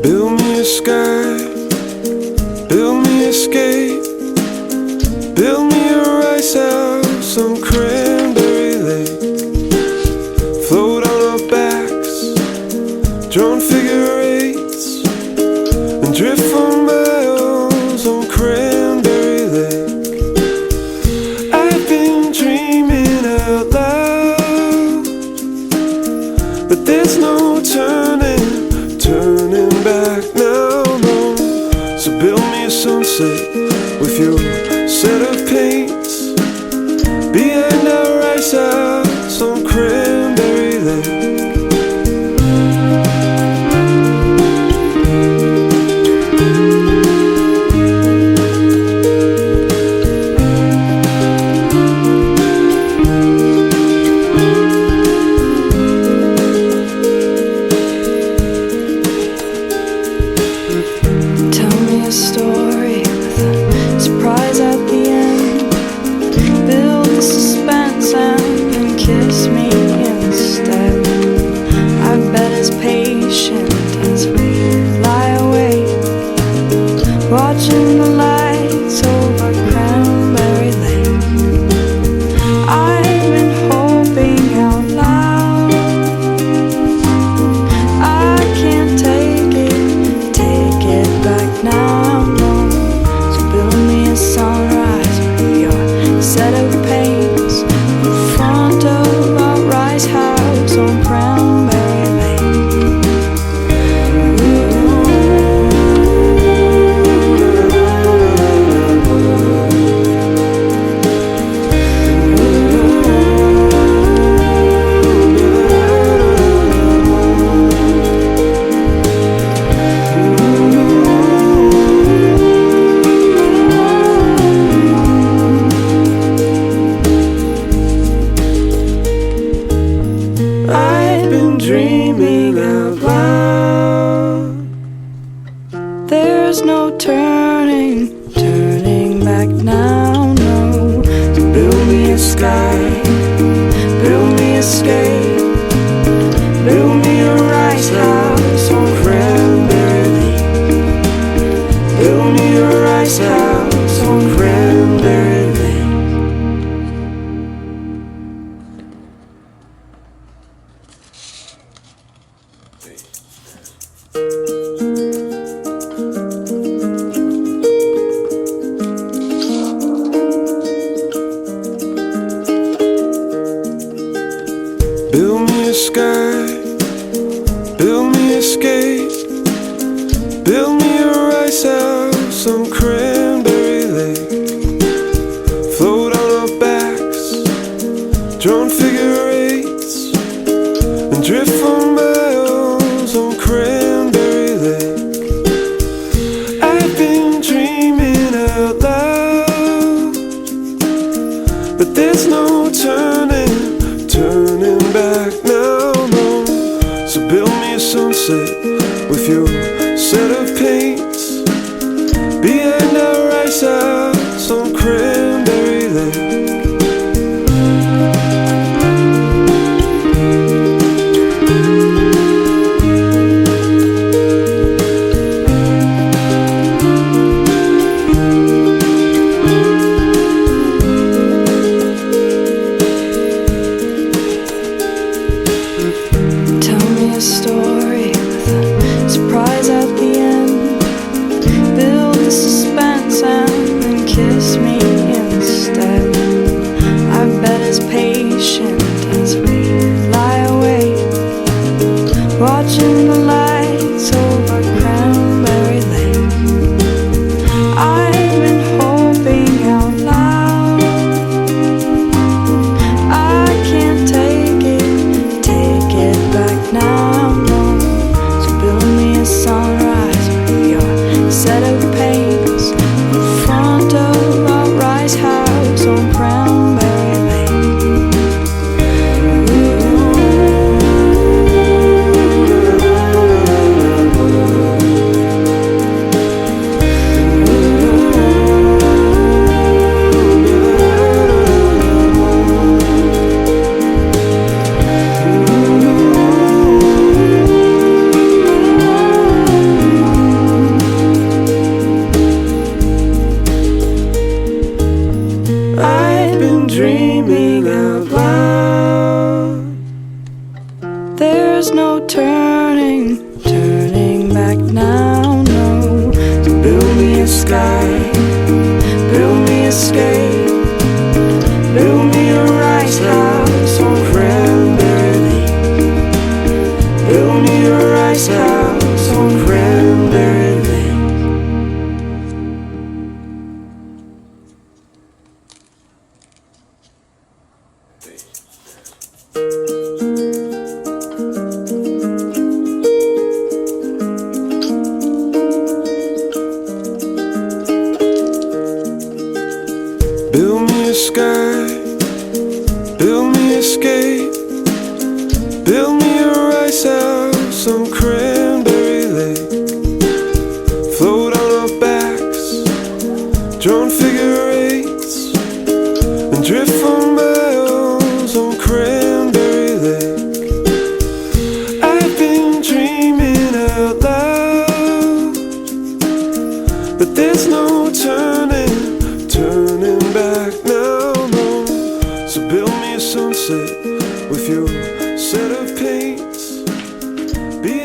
Build me a sky, build me a skate, build me a rice house on Cranberry Lake. Float on our backs, drawn figure eights, and drift for miles on Cranberry Lake. I've been dreaming out loud, but there's no turning back now, no. So build me a sunset with your set of paints behind our rice house on Cranberry Lake. A story with a surprise at the end. Build the suspense and then kiss me instead. I bet as patient as we lie awake, watching the lights over Cranberry Lake. I've been hoping out loud, I can't take it back now. Sunrise with your set of paints in front of our rice house on Cranberry Lake. Dreaming out loud, there's no turning back now, no. So build me a sky, build me a skate, build me a rice house on Cranberry Lake. Build me a rice house on Cranberry Lake. Build me a sky, build me a skate, build me a rice house on Cranberry Lake. Float on our backs, drawn figure eights, and drift for miles on Cranberry Lake. I've been dreaming out loud, but there's no turning back now, no. So build me a sunset with your set of paints behind our rice house on Cranberry Lake. A story with a surprise at the end. Build the suspense and then kiss me instead. Build me a sky, build me a skate, build me a rice house on Cranberry Lake. Build me a rice house on Cranberry Lake. Build me a sky, build me a skate, build me a rice house on Cranberry Lake. Float on our backs, drawn figure eights, and drift for miles on Cranberry Lake. I've been dreaming out loud, but there's no turning back now, no. So build me a sunset with your set of paints. Be